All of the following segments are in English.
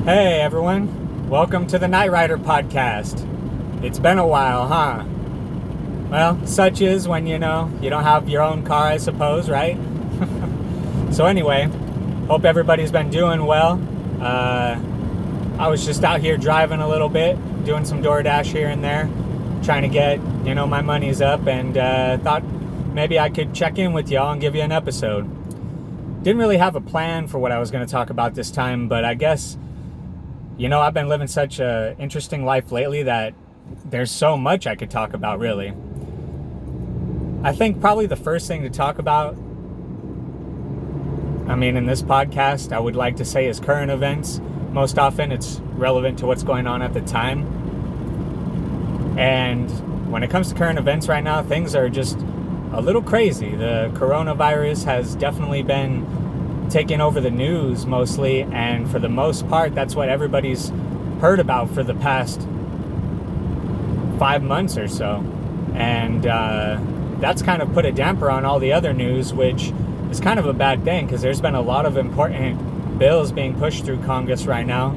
Hey everyone, welcome to the Night Rider podcast. It's been a while, huh? Well, such is when you don't have your own car, I suppose, right? So anyway, hope everybody's been doing well. I was just out here driving a little bit, doing some DoorDash here and there, trying to get, my money's up, and thought maybe I could check in with y'all and give you an episode. Didn't really have a plan for what I was going to talk about this time, but I guess I've been living such a interesting life lately that there's so much I could talk about, really. I think probably the first thing to talk about, in this podcast, I would like to say is current events. Most often it's relevant to what's going on at the time. And when it comes to current events right now, things are just a little crazy. The coronavirus has definitely been taking over the news mostly, and for the most part that's what everybody's heard about for the past 5 months or so, and that's kind of put a damper on all the other news, which is kind of a bad thing because there's been a lot of important bills being pushed through Congress right now.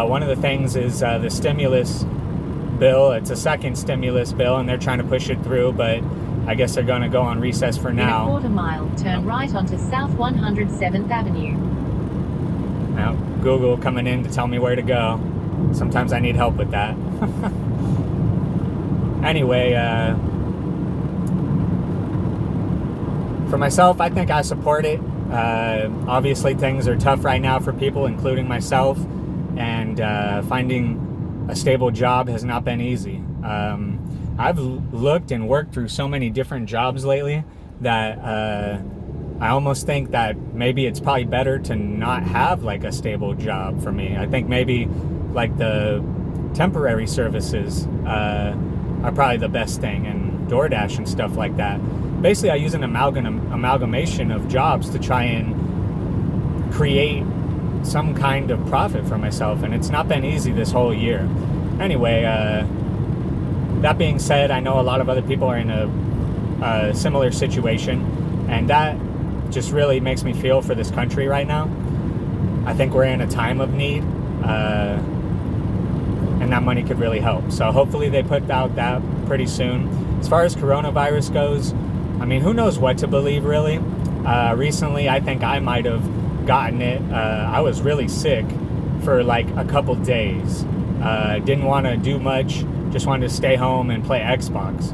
One of the things is the stimulus bill. It's a second stimulus bill and they're trying to push it through, but I guess they're going to go on recess for now. In a quarter mile, turn right onto South 107th Avenue. Now, Google coming in to tell me where to go. Sometimes I need help with that. Anyway, for myself, I think I support it. Obviously, things are tough right now for people, including myself, and finding a stable job has not been easy. I've looked and worked through so many different jobs lately that I almost think that maybe it's probably better to not have like a stable job for me. I think maybe like the temporary services are probably the best thing, and DoorDash and stuff like that. Basically, I use an amalgamation of jobs to try and create some kind of profit for myself, and it's not been easy this whole year. Anyway, that being said, I know a lot of other people are in a similar situation, and that just really makes me feel for this country right now. I think we're in a time of need, and that money could really help. So hopefully they put out that pretty soon. As far as coronavirus goes, who knows what to believe, really. Recently, I think I might have gotten it. I was really sick for like a couple days. Didn't want to do much. Just wanted to stay home and play Xbox.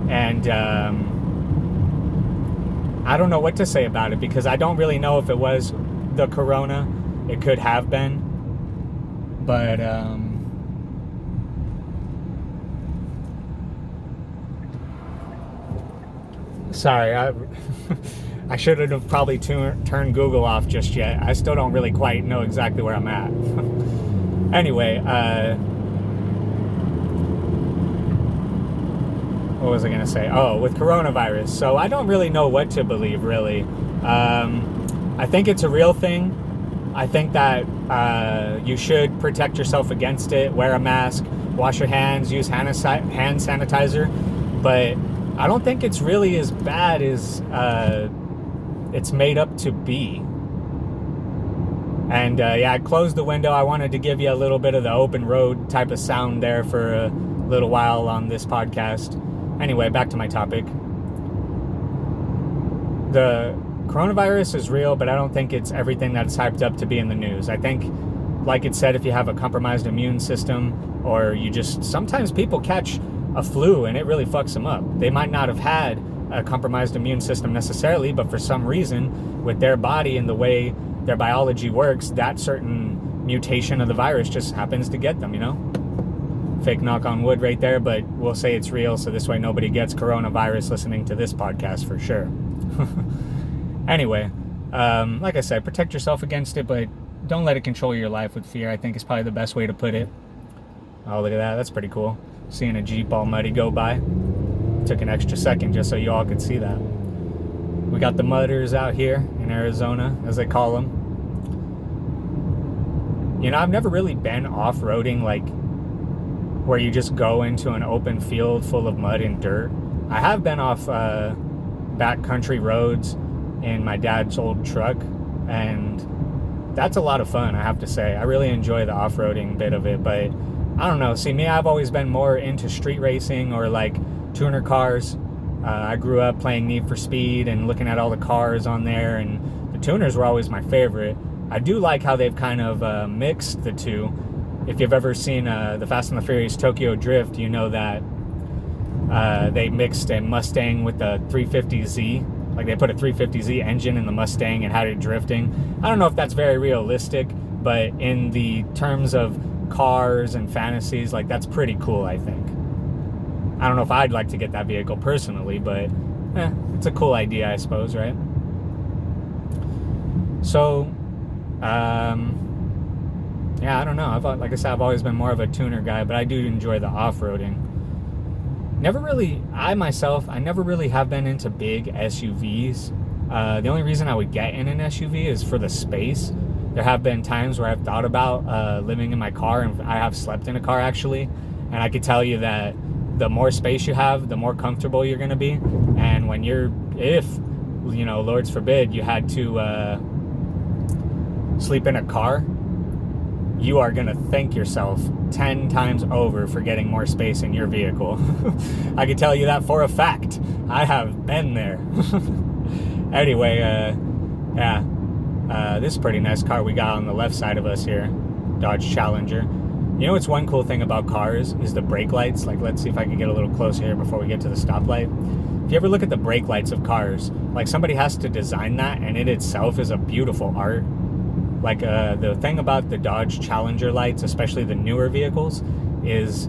And I don't know what to say about it because I don't really know if it was the corona. It could have been. But sorry, I shouldn't have probably turned Google off just yet. I still don't really quite know exactly where I'm at. Anyway, what was I going to say? Oh, with coronavirus. So I don't really know what to believe, really. I think it's a real thing. I think that you should protect yourself against it. Wear a mask, wash your hands, use hand sanitizer. But I don't think it's really as bad as it's made up to be. And I closed the window. I wanted to give you a little bit of the open road type of sound there for a little while on this podcast. Anyway, back to my topic. The coronavirus is real, but I don't think it's everything that it's hyped up to be in the news. I think, like it said, if you have a compromised immune system, or sometimes people catch a flu and it really fucks them up. They might not have had a compromised immune system necessarily, but for some reason, with their body and the way their biology works, that certain mutation of the virus just happens to get them, Fake knock on wood right there, but we'll say it's real, so this way nobody gets coronavirus listening to this podcast for sure. Anyway, like I said, protect yourself against it, but don't let it control your life with fear, I think is probably the best way to put it. Oh, look at that. That's pretty cool. Seeing a Jeep all muddy go by. Took an extra second just so you all could see that. We got the mudders out here in Arizona, as they call them. I've never really been off-roading, like, where you just go into an open field full of mud and dirt. I have been off backcountry roads in my dad's old truck, and that's a lot of fun, I have to say. I really enjoy the off-roading bit of it, but I don't know. See, me, I've always been more into street racing or like tuner cars. I grew up playing Need for Speed and looking at all the cars on there, and the tuners were always my favorite. I do like how they've kind of mixed the two. If you've ever seen the Fast and the Furious Tokyo Drift, you know that they mixed a Mustang with the 350Z. Like, they put a 350Z engine in the Mustang and had it drifting. I don't know if that's very realistic, but in the terms of cars and fantasies, like, that's pretty cool, I think. I don't know if I'd like to get that vehicle personally, but it's a cool idea, I suppose, right? So, yeah, I don't know. Like I said, I've always been more of a tuner guy, but I do enjoy the off-roading. I never really have been into big SUVs. The only reason I would get in an SUV is for the space. There have been times where I've thought about living in my car, and I have slept in a car, actually. And I could tell you that the more space you have, the more comfortable you're going to be. And if, Lord's forbid, you had to sleep in a car, you are going to thank yourself 10 times over for getting more space in your vehicle. I can tell you that for a fact. I have been there. Anyway, this is a pretty nice car we got on the left side of us here. Dodge Challenger. You know what's one cool thing about cars is the brake lights. Like, let's see if I can get a little closer here before we get to the stoplight. If you ever look at the brake lights of cars, like, somebody has to design that, and it itself is a beautiful art. Like, the thing about the Dodge Challenger lights, especially the newer vehicles, is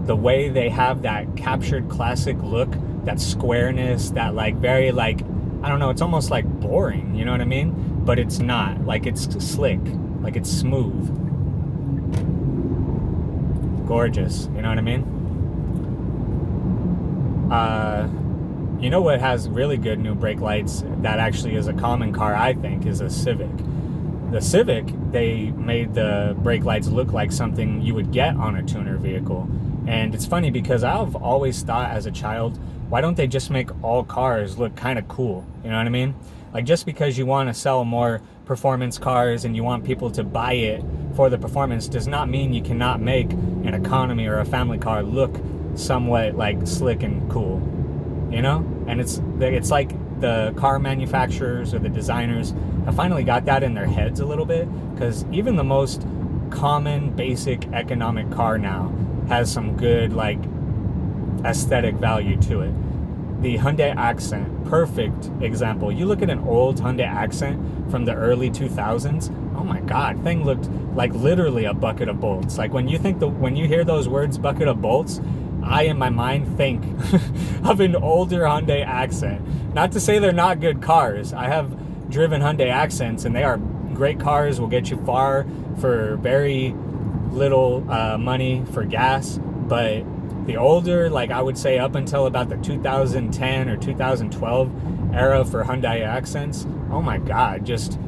the way they have that captured classic look, that squareness, that, like, very, like, I don't know, it's almost like boring, you know what I mean? But it's not. Like, it's slick. Like, it's smooth. Gorgeous, you know what I mean? You know what has really good new brake lights that actually is a common car, I think, is a Civic. The Civic, they made the brake lights look like something you would get on a tuner vehicle. And it's funny because I've always thought as a child, why don't they just make all cars look kind of cool? You know what I mean? Like, just because you want to sell more performance cars and you want people to buy it for the performance does not mean you cannot make an economy or a family car look somewhat like slick and cool, you know? And it's like the car manufacturers or the designers have finally got that in their heads a little bit, because even the most common basic economic car now has some good, like, aesthetic value to it. The Hyundai Accent, perfect example. You look at an old Hyundai Accent from the early 2000s, oh my god, thing looked like literally a bucket of bolts. Like, when you hear those words, bucket of bolts, I in my mind think of an older Hyundai Accent. Not to say they're not good cars. I have driven Hyundai Accents and they are great cars, will get you far for very little money for gas. But the older, like, I would say up until about the 2010 or 2012 era for Hyundai Accents, oh my god, just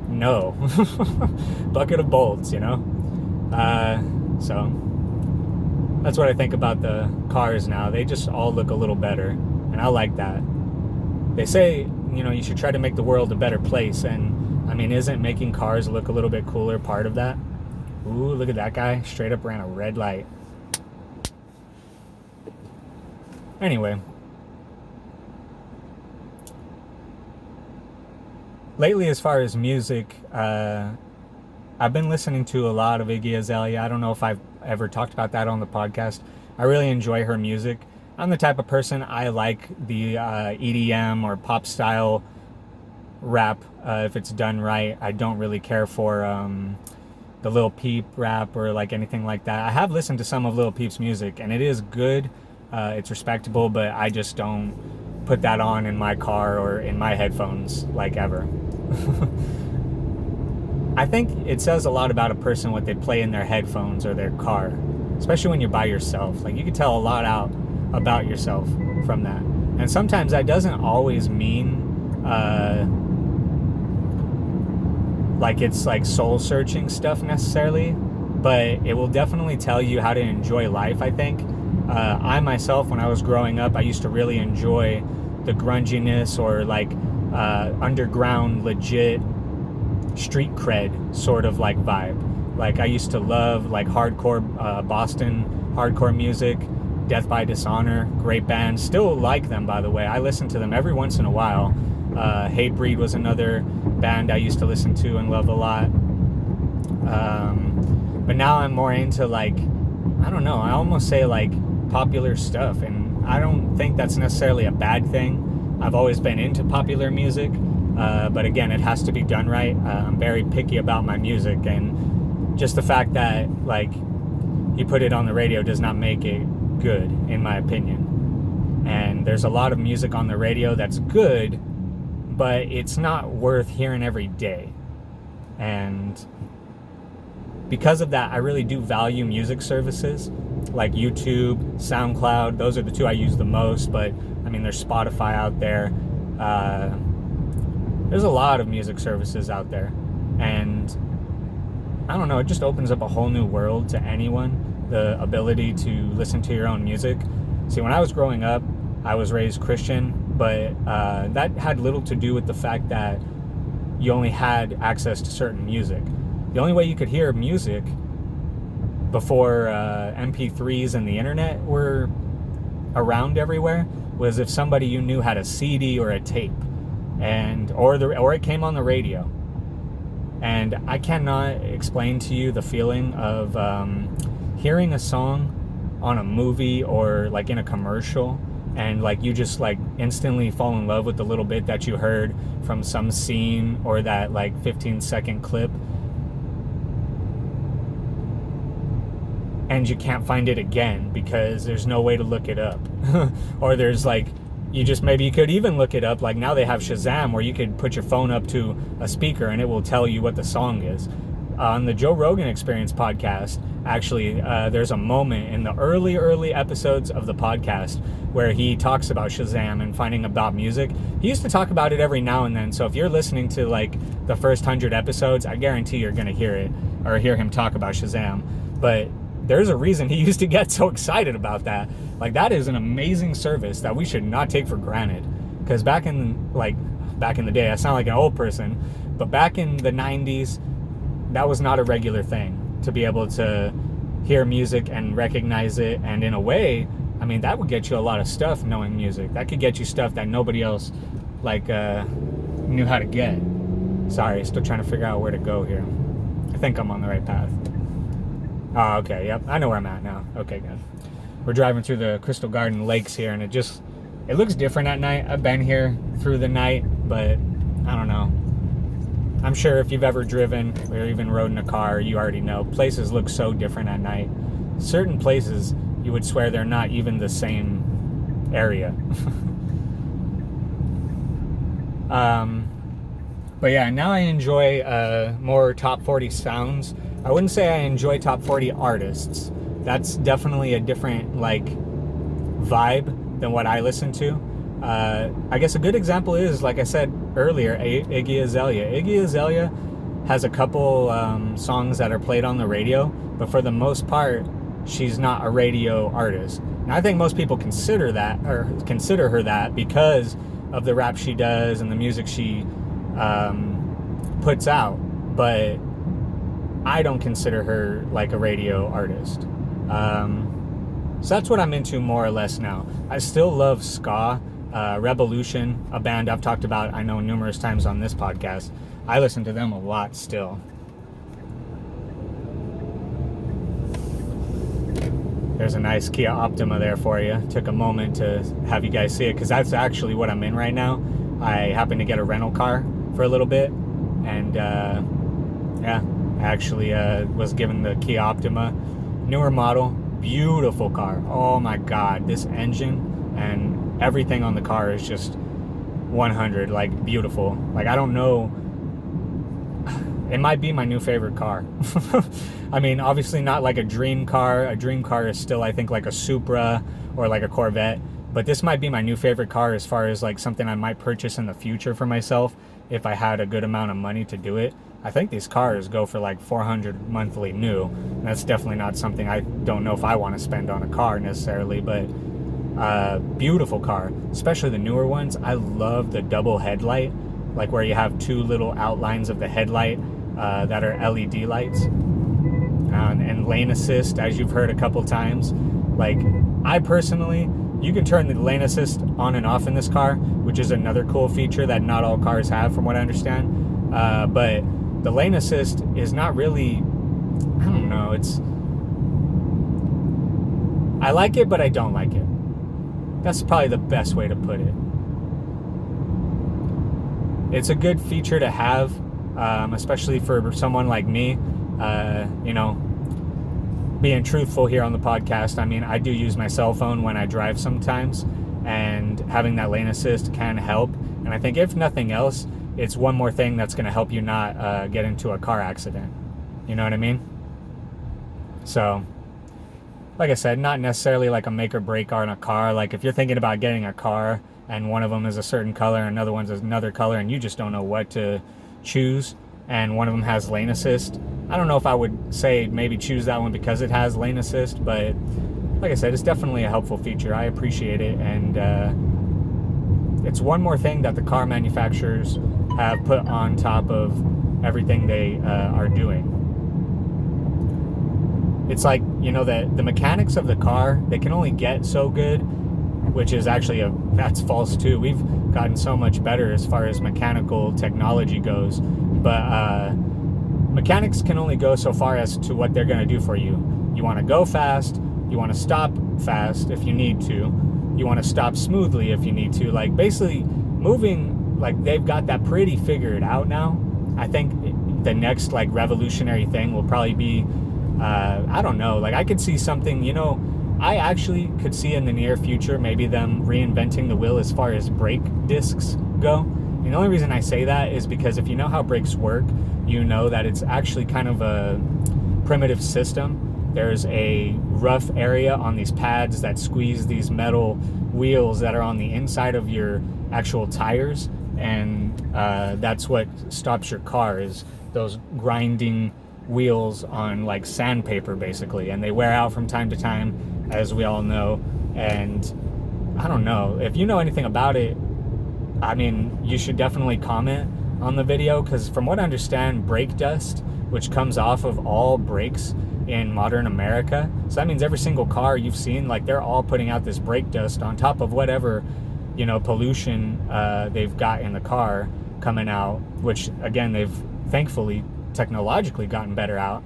no. Bucket of bolts, you know? So that's what I think about the cars now. They just all look a little better, and I like that. They say, you should try to make the world a better place, and I mean, isn't making cars look a little bit cooler part of that? Ooh, look at that guy. Straight up ran a red light. Anyway. Lately, as far as music, I've been listening to a lot of Iggy Azalea. I don't know if I've ever talked about that on the podcast. I really enjoy her music. I'm the type of person, I like the EDM or pop style rap if it's done right. I don't really care for the Lil Peep rap or like anything like that. I have listened to some of Lil Peep's music and it is good. It's respectable, but I just don't put that on in my car or in my headphones like ever. I think it says a lot about a person what they play in their headphones or their car, especially when you're by yourself. Like, you can tell a lot out about yourself from that. And sometimes that doesn't always mean like it's like soul searching stuff necessarily, but it will definitely tell you how to enjoy life, I think. I myself, when I was growing up, I used to really enjoy the grunginess or like underground legit street cred sort of like vibe. Like I used to love like hardcore Boston hardcore music, Death by Dishonor, great band. Still like them, by the way. I listen to them every once in a while. Hatebreed was another band I used to listen to and love a lot. But now I'm more into like, I don't know, I almost say like popular stuff, and I don't think that's necessarily a bad thing. I've always been into popular music, but again, it has to be done right. I'm very picky about my music, and just the fact that like you put it on the radio does not make it good, in my opinion. And there's a lot of music on the radio that's good, but it's not worth hearing every day. And because of that, I really do value music services like YouTube, SoundCloud. Those are the two I use the most, but I mean, there's Spotify out there. There's a lot of music services out there. And I don't know, it just opens up a whole new world to anyone, the ability to listen to your own music. See, when I was growing up, I was raised Christian, but that had little to do with the fact that you only had access to certain music. The only way you could hear music before MP3s and the internet were around everywhere was if somebody you knew had a CD or a tape, and or it came on the radio. And I cannot explain to you the feeling of hearing a song on a movie or like in a commercial, and like you just like instantly fall in love with the little bit that you heard from some scene or that like 15-second clip, and you can't find it again because there's no way to look it up. Or there's like, maybe you could even look it up. Like now they have Shazam where you could put your phone up to a speaker and it will tell you what the song is. On the Joe Rogan Experience podcast, actually, there's a moment in the early episodes of the podcast where he talks about Shazam and finding about music. He used to talk about it every now and then. So if you're listening to like the first 100 episodes, I guarantee you're going to hear it or hear him talk about Shazam. But there's a reason he used to get so excited about that. Like that is an amazing service that we should not take for granted. Because back in the day, I sound like an old person, but back in the 90s, that was not a regular thing to be able to hear music and recognize it. And in a way, I mean, that would get you a lot of stuff knowing music. That could get you stuff that nobody else like knew how to get. Sorry, still trying to figure out where to go here. I think I'm on the right path. Oh, okay, yep, I know where I'm at now. Okay, good. We're driving through the Crystal Garden Lakes here, and it looks different at night. I've been here through the night, but I don't know. I'm sure if you've ever driven or even rode in a car, you already know places look so different at night. Certain places, you would swear they're not even the same area. But yeah, now I enjoy more top 40 sounds. I wouldn't say I enjoy top 40 artists. That's definitely a different like vibe than what I listen to. I guess a good example is, like I said earlier, Iggy Azalea. Iggy Azalea has a couple songs that are played on the radio, but for the most part, she's not a radio artist. And I think most people consider her that because of the rap she does and the music she puts out. But I don't consider her like a radio artist. So that's what I'm into more or less now. I still love ska. Revolution, a band I've talked about, I know, numerous times on this podcast. I listen to them a lot still. There's a nice Kia Optima there for you. Took a moment to have you guys see it because that's actually what I'm in right now. I happened to get a rental car for a little bit, and yeah, I actually was given the Kia Optima, newer model, beautiful car. Oh my god, this engine and everything on the car is just 100, like beautiful. Like I don't know, it might be my new favorite car. I mean, obviously not like a dream car. A dream car is still, I think, like a Supra or like a Corvette. But this might be my new favorite car as far as like something I might purchase in the future for myself if I had a good amount of money to do it. I think these cars go for like $400 monthly new. And that's definitely not something, I don't know if I want to spend on a car necessarily, but beautiful car, especially the newer ones. I love the double headlight. like where you have two little outlines of the headlight that are LED lights. And lane assist, as you've heard a couple times. Like, I personally, you can turn the lane assist on and off in this car, which is another cool feature that not all cars have, from what I understand. But the lane assist is not really, I don't know, I like it, but I don't like it. That's probably the best way to put it. It's a good feature to have, especially for someone like me. Being truthful here on the podcast, I mean, I do use my cell phone when I drive sometimes, and having that lane assist can help. And I think if nothing else, it's one more thing that's going to help you not get into a car accident. You know what I mean? So, like I said, not necessarily like a make or break on a car. Like if you're thinking about getting a car and one of them is a certain color and another one's another color and you just don't know what to choose, and one of them has lane assist, I don't know if I would say maybe choose that one because it has lane assist, but like I said, it's definitely a helpful feature. I appreciate it, and it's one more thing that the car manufacturers have put on top of everything they are doing. It's like, the mechanics of the car, they can only get so good, which is actually that's false too. We've gotten so much better as far as mechanical technology goes, but mechanics can only go so far as to what they're going to do for you. You want to go fast, you want to stop fast if you need to, you want to stop smoothly if you need to. Like, basically moving, like, they've got that pretty figured out now. I think the next, like, revolutionary thing will probably be, I don't know, like, I could see something, I actually could see in the near future maybe them reinventing the wheel as far as brake discs go. And the only reason I say that is because if you know how brakes work, you know that it's actually kind of a primitive system. There's a rough area on these pads that squeeze these metal wheels that are on the inside of your actual tires, and that's what stops your car, is those grinding wheels on like sandpaper basically, and they wear out from time to time, as we all know. And I don't know if you know anything about it. I mean, you should definitely comment on the video, because from what I understand, brake dust, which comes off of all brakes in modern America, so that means every single car you've seen, like, they're all putting out this brake dust on top of whatever pollution they've got in the car coming out, which again, they've thankfully technologically gotten better out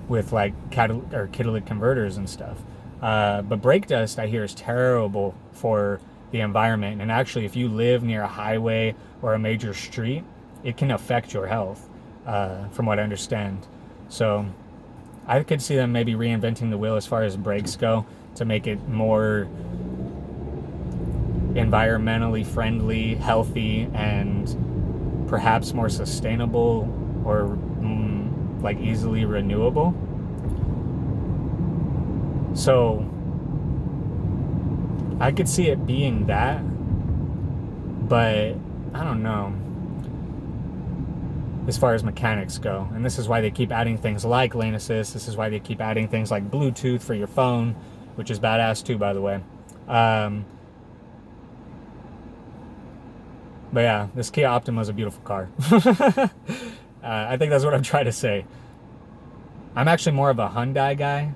with like catalytic converters and stuff. But brake dust, I hear, is terrible for the environment, and actually if you live near a highway or a major street, it can affect your health, from what I understand. So I could see them maybe reinventing the wheel as far as brakes go to make it more environmentally friendly, healthy, and perhaps more sustainable, or like easily renewable. So I could see it being that, but I don't know as far as mechanics go. And this is why they keep adding things like lane assist. This is why they keep adding things like Bluetooth for your phone, which is badass too, by the way. But yeah, this Kia Optima is a beautiful car. I think that's what I'm trying to say. I'm actually more of a Hyundai guy.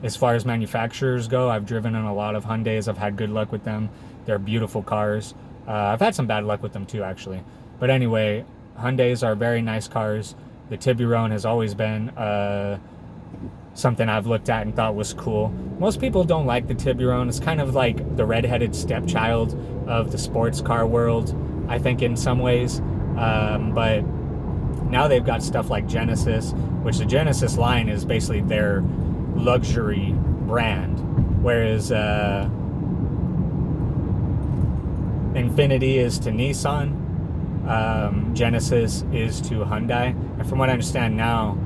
As far as manufacturers go, I've driven in a lot of Hyundais. I've had good luck with them. They're beautiful cars. I've had some bad luck with them too, actually. But anyway, Hyundais are very nice cars. The Tiburon has always been something I've looked at and thought was cool. Most people don't like the Tiburon. It's kind of like the redheaded stepchild of the sports car world, I think, in some ways. But now they've got stuff like Genesis, which the Genesis line is basically their luxury brand, whereas Infiniti is to Nissan, Genesis is to Hyundai, and from what I understand now,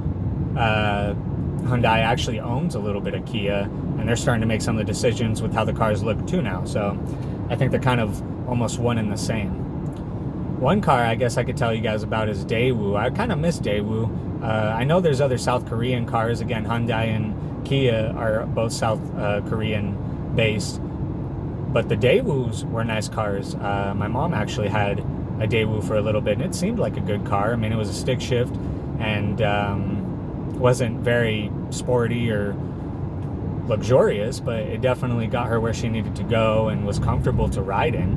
Hyundai actually owns a little bit of Kia, and they're starting to make some of the decisions with how the cars look too now. So I think they're kind of almost one and the same. One car I guess I could tell you guys about is Daewoo. I kind of miss Daewoo. I know there's other South Korean cars. Again, Hyundai and Kia are both South Korean based, but the Daewoos were nice cars. My mom actually had a Daewoo for a little bit, and it seemed like a good car. I mean, it was a stick shift, and wasn't very sporty or luxurious, but it definitely got her where she needed to go and was comfortable to ride in.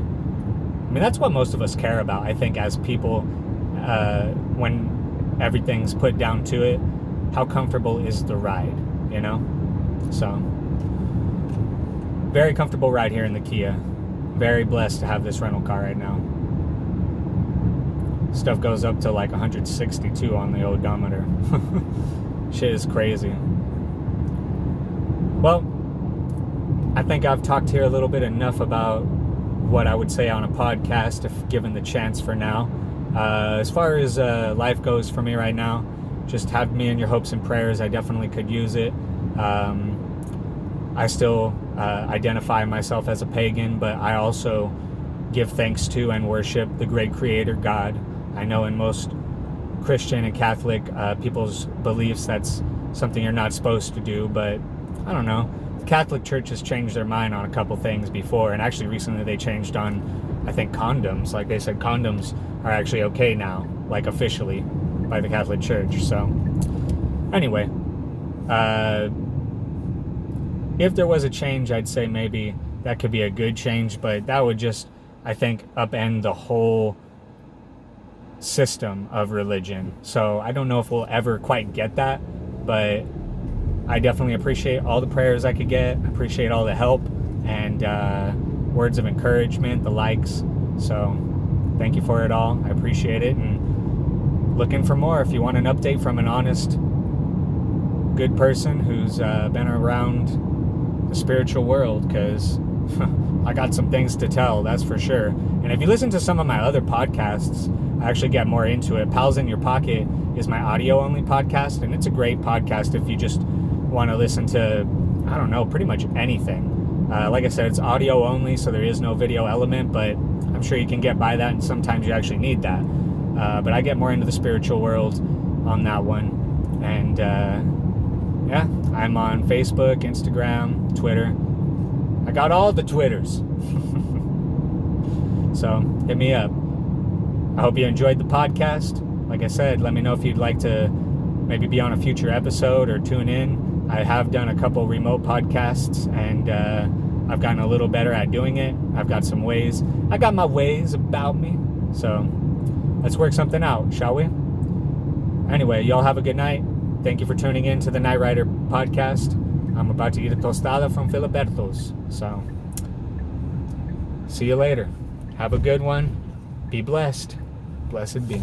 I mean, that's what most of us care about, I think, as people, when everything's put down to it. How comfortable is the ride, you know? So, very comfortable ride here in the Kia. Very blessed to have this rental car right now. Stuff goes up to like 162 on the odometer. Shit is crazy. Well, I think I've talked here a little bit enough about what I would say on a podcast if given the chance for now. As far as life goes for me right now, just have me in your hopes and prayers. I definitely could use it. I still identify myself as a pagan, but I also give thanks to and worship the great creator God. I know in most Christian and Catholic people's beliefs that's something you're not supposed to do, but I don't know. The Catholic Church has changed their mind on a couple things before, and actually recently they changed on, I think, condoms. Like they said condoms are actually okay now, like officially by the Catholic Church. So anyway, if there was a change, I'd say maybe that could be a good change, but that would just, I think, upend the whole system of religion. So I don't know if we'll ever quite get that, but I definitely appreciate all the prayers I could get. I appreciate all the help and words of encouragement, the likes. So thank you for it all. I appreciate it, and looking for more. If you want an update from an honest, good person who's been around the spiritual world, because I got some things to tell, that's for sure. And if you listen to some of my other podcasts, I actually get more into it. Pals in Your Pocket is my audio-only podcast, and it's a great podcast if you just want to listen to, I don't know, pretty much anything. Like I said, it's audio only, so there is no video element, but I'm sure you can get by that, and sometimes you actually need that. But I get more into the spiritual world on that one. And yeah, I'm on Facebook, Instagram, Twitter. I got all the Twitters. So hit me up. I hope you enjoyed the podcast. Like I said, let me know if you'd like to maybe be on a future episode or tune in. I have done a couple remote podcasts, and I've gotten a little better at doing it. I've got some ways. I got my ways about me. So let's work something out, shall we? Anyway, y'all have a good night. Thank you for tuning in to the Night Rider podcast. I'm about to eat a tostada from Filiberto's. So, see you later. Have a good one. Be blessed. Blessed be.